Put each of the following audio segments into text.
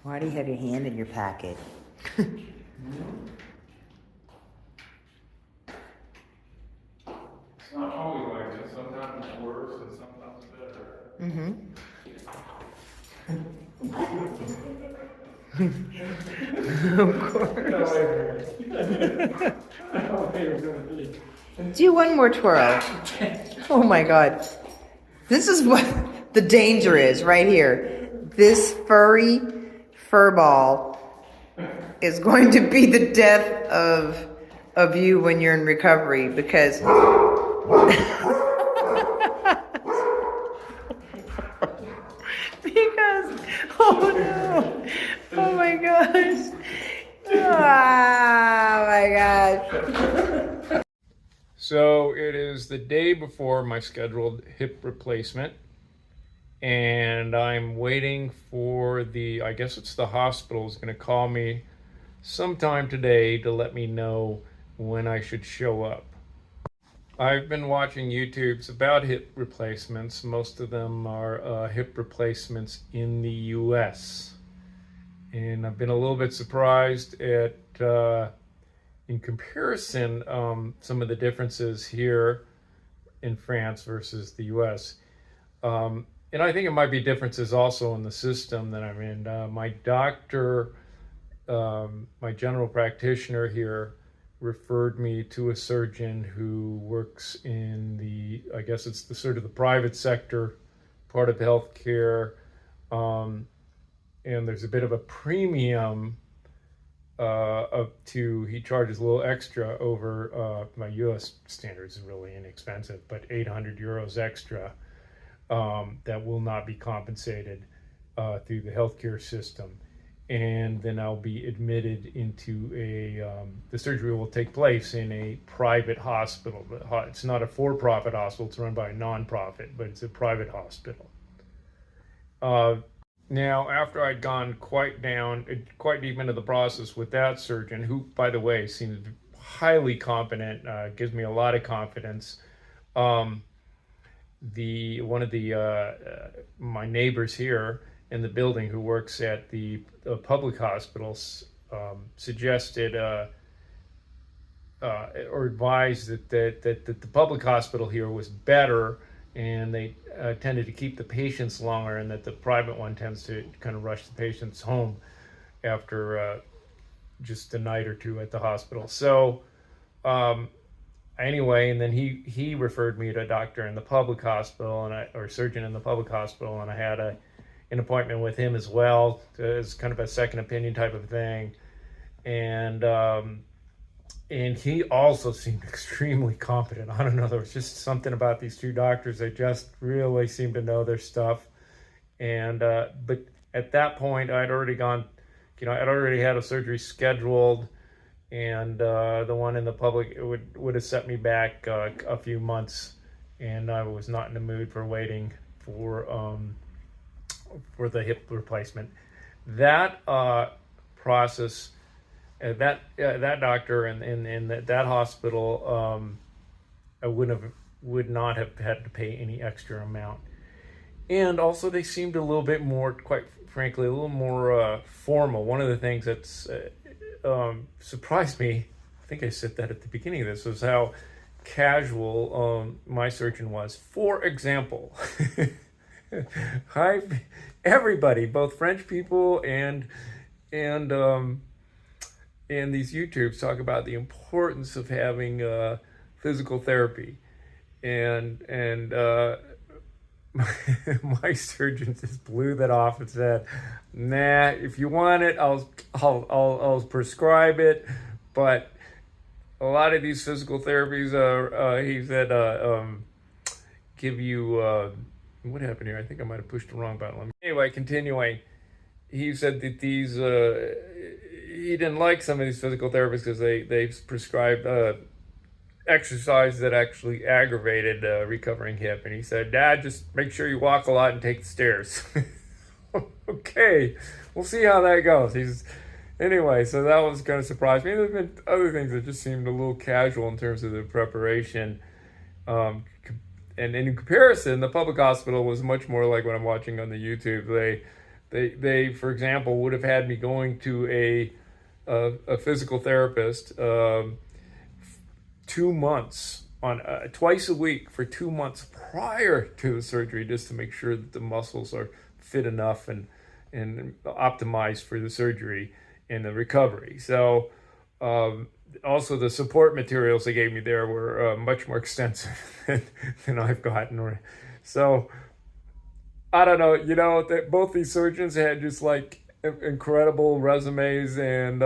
Why do you have your hand in your packet? It's not always like this. Sometimes it's worse and sometimes better. Mm-hmm. Of course. Do one more twirl. Oh my God. This is what the danger is right here. This furry fur ball is going to be the death of you when you're in recovery because because oh no, oh my gosh, oh my gosh. So it is the day before my scheduled hip replacement, and I'm waiting for I guess it's the hospital is going to call me sometime today to let me know when I should show up. I've been watching YouTubes about hip replacements. Most of them are hip replacements in the US. And I've been a little bit surprised at, in comparison, some of the differences here in France versus the US. And I think it might be differences also in the system that I'm in. My doctor, my general practitioner here, referred me to a surgeon who works in I guess it's the sort of the private sector part of healthcare. And there's a bit of a premium he charges a little extra over my US standards is really inexpensive, but 800 euros extra that will not be compensated through the healthcare system. And then I'll be admitted into the surgery will take place in a private hospital. It's not a for-profit hospital, it's run by a non-profit, but it's a private hospital. Now, after I'd gone quite deep into the process with that surgeon, who, by the way, seems highly competent, gives me a lot of confidence. One of my neighbors here in the building who works at the public hospitals suggested or advised that the public hospital here was better, and they tended to keep the patients longer, and that the private one tends to kind of rush the patients home after just a night or two at the hospital. So anyway, and then he referred me to a doctor in the public hospital or surgeon in the public hospital, and I had an appointment with him as well as kind of a second opinion type of thing. And he also seemed extremely competent. I don't know, there was just something about these two doctors. They just really seemed to know their stuff. And but at that point, I'd already had a surgery scheduled, and the one in the public would have set me back a few months, and I was not in the mood for waiting for the hip replacement. That process, that doctor and that hospital, I would not have had to pay any extra amount. And also, they seemed a little bit more, quite frankly, a little more formal. One of the things that's surprised me, I think I said that at the beginning of this, was how casual my surgeon was. For example, everybody, both French people and these YouTubes talk about the importance of having physical therapy, and my surgeon just blew that off and said, "Nah, if you want it, I'll prescribe it, but a lot of these physical therapies he said give you." What happened here? I think I might have pushed the wrong button. Anyway, continuing, he said that he didn't like some of these physical therapists because they prescribed exercise that actually aggravated recovering hip. And he said, "Dad, just make sure you walk a lot and take the stairs." Okay, we'll see how that goes. Anyway, so that was kind of surprised me. There's been other things that just seemed a little casual in terms of the preparation. And in comparison, the public hospital was much more like what I'm watching on the YouTube. They for example, would have had me going to a physical therapist 2 months on twice a week for 2 months prior to the surgery, just to make sure that the muscles are fit enough and optimized for the surgery and the recovery. So also the support materials they gave me there were much more extensive than I've gotten. So I don't know, both these surgeons had just like incredible resumes and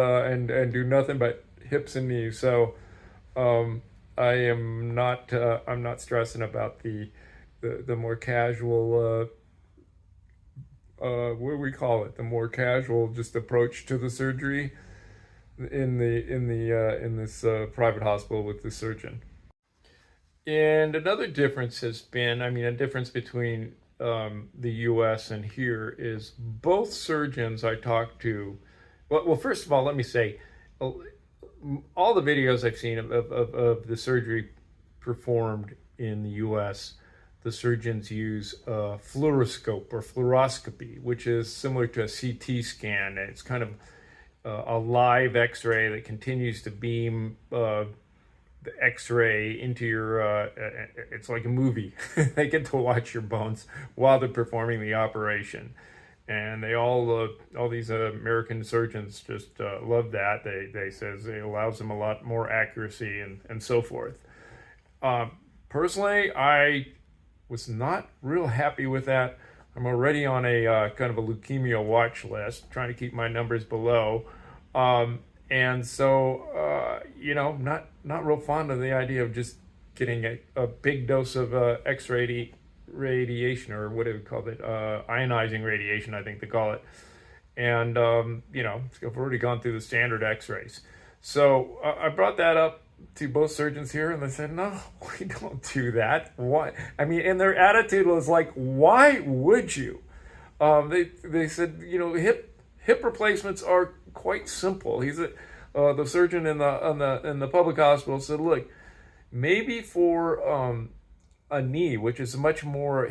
do nothing but hips and knees. So I am not I'm not stressing about the more casual what do we call it? The more casual just approach to the surgery in this private hospital with the surgeon. And another difference has been, a difference between the U.S. and here is both surgeons I talked to. Well, first of all, let me say, all the videos I've seen of the surgery performed in the U.S., the surgeons use a fluoroscope or fluoroscopy, which is similar to a CT scan. It's kind of a live X-ray that continues to beam the X-ray into your, it's like a movie. They get to watch your bones while they're performing the operation. And they all these American surgeons just love that. They says it allows them a lot more accuracy and so forth. Personally, I was not real happy with that. I'm already on a kind of a leukemia watch list, trying to keep my numbers below. And so, not real fond of the idea of just getting a big dose of X-ray radiation, or what do we call it? Ionizing radiation, I think they call it. And, I've already gone through the standard X-rays. So I brought that up to both surgeons here, and they said, no, we don't do that. Why? And their attitude was like, why would you? They said, hip replacements are quite simple. The surgeon in the public hospital said, look, maybe for a knee, which is much more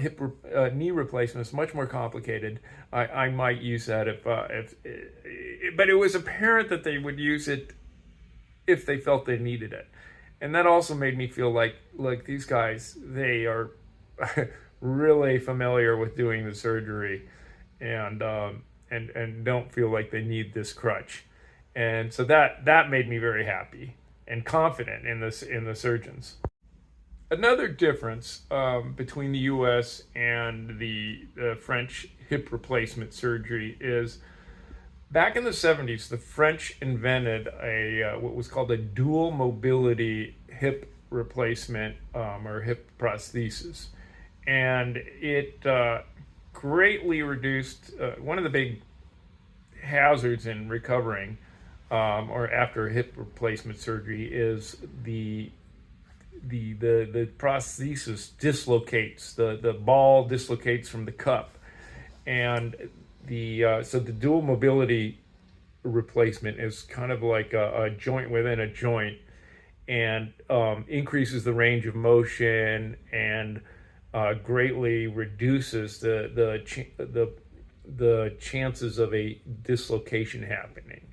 knee replacement is much more complicated. I might use that but it was apparent that they would use it if they felt they needed it. And that also made me feel like these guys, they are really familiar with doing the surgery and don't feel like they need this crutch. And so that made me very happy and confident in the surgeons. Another difference between the U.S. and the French hip replacement surgery is back in the 70s, the French invented what was called a dual mobility hip replacement or hip prosthesis. And it greatly reduced one of the big hazards in recovering or after hip replacement surgery is the prosthesis dislocates, the ball dislocates from the cup, and so the dual mobility replacement is kind of like a joint within a joint, and increases the range of motion and greatly reduces the chances of a dislocation happening.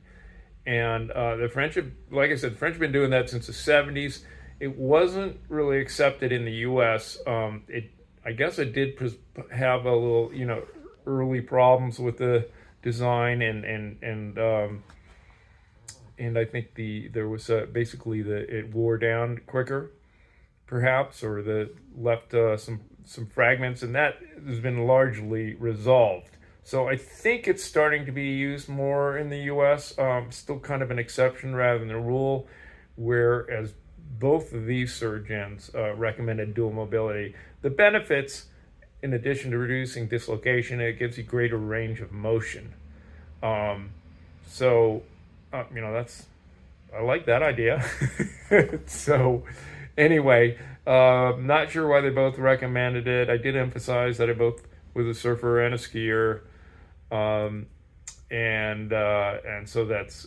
And the French have, like I said, the French have been doing that since the 70s. It wasn't really accepted in the U.S. I guess it did have a little, early problems with the design, and I think there was basically it wore down quicker, perhaps, or left some fragments, and that has been largely resolved. So I think it's starting to be used more in the U.S. Still kind of an exception rather than a rule, whereas both of these surgeons recommended dual mobility. The benefits, in addition to reducing dislocation, it gives you greater range of motion. I like that idea. So anyway, not sure why they both recommended it. I did emphasize that I both was a surfer and a skier. And so that's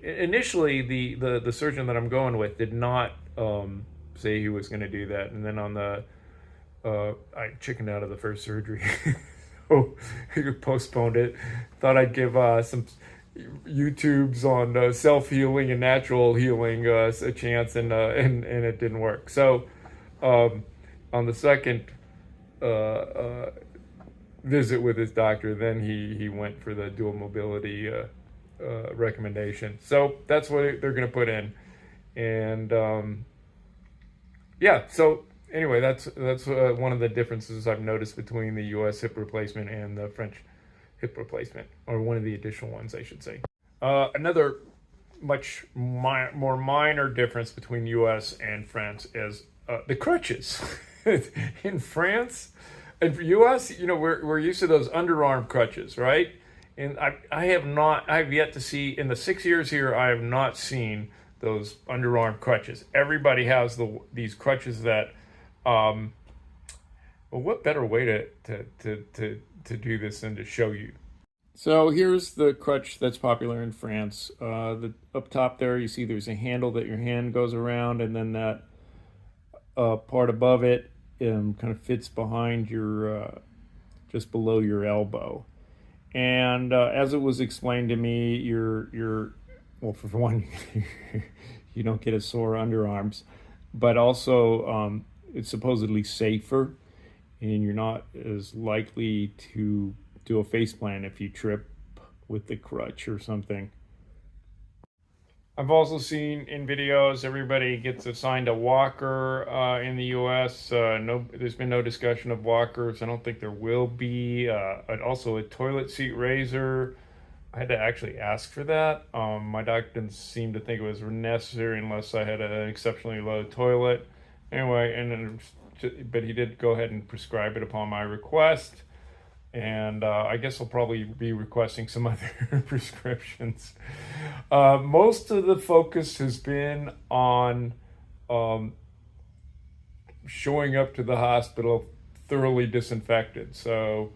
initially the surgeon that I'm going with did not say he was going to do that, and then on I chickened out of the first surgery. so he postponed it. Thought I'd give some YouTubes on self-healing and natural healing a chance, and it didn't work. So on the second visit with his doctor, then he went for the dual mobility recommendation. So that's what they're going to put in, and yeah. So anyway, that's one of the differences I've noticed between the U.S. hip replacement and the French hip replacement, or one of the additional ones, I should say. Another much more minor difference between U.S. and France is the crutches. In France and for U.S., we're used to those underarm crutches, right? And I have yet to see, in the 6 years here, I have not seen those underarm crutches. Everybody has these crutches that, well, what better way to do this than to show you? So here's the crutch that's popular in France. Up top there, you see there's a handle that your hand goes around, and then that part above it kind of fits behind your, just below your elbow. And as it was explained to me, well, for one, you don't get a sore underarms, but also it's supposedly safer, and you're not as likely to do a faceplant if you trip with the crutch or something. I've also seen in videos everybody gets assigned a walker in the U.S. There's been no discussion of walkers. I don't think there will be. Also a toilet seat raiser. I had to actually ask for that. My doctor didn't seem to think it was necessary unless I had an exceptionally low toilet. Anyway, but he did go ahead and prescribe it upon my request. And I guess I'll probably be requesting some other prescriptions. Most of the focus has been on showing up to the hospital thoroughly disinfected. So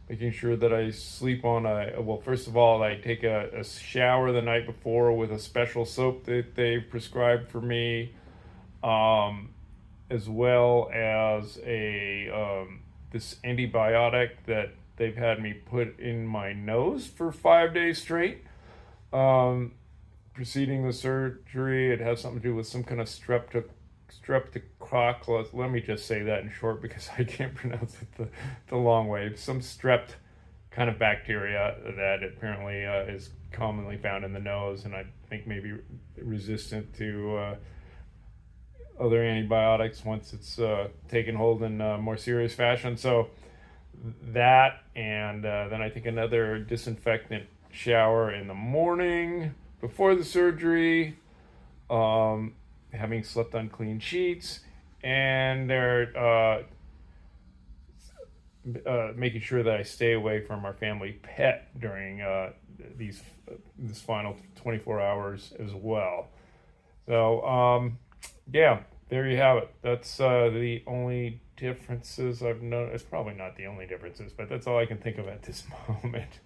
making sure that I sleep on well, first of all, I take a shower the night before with a special soap that they've prescribed for me, as well as this antibiotic that they've had me put in my nose for 5 days straight. Preceding the surgery, it has something to do with some kind of streptococcus. Let me just say that in short because I can't pronounce it the long way. Some strep kind of bacteria that apparently is commonly found in the nose, and I think maybe resistant to other antibiotics once it's taken hold in more serious fashion. So that, and then I think another disinfectant shower in the morning before the surgery, having slept on clean sheets, and they're making sure that I stay away from our family pet during this final 24 hours as well. So yeah, there you have it. That's the only differences I've noticed. It's probably not the only differences, but that's all I can think of at this moment.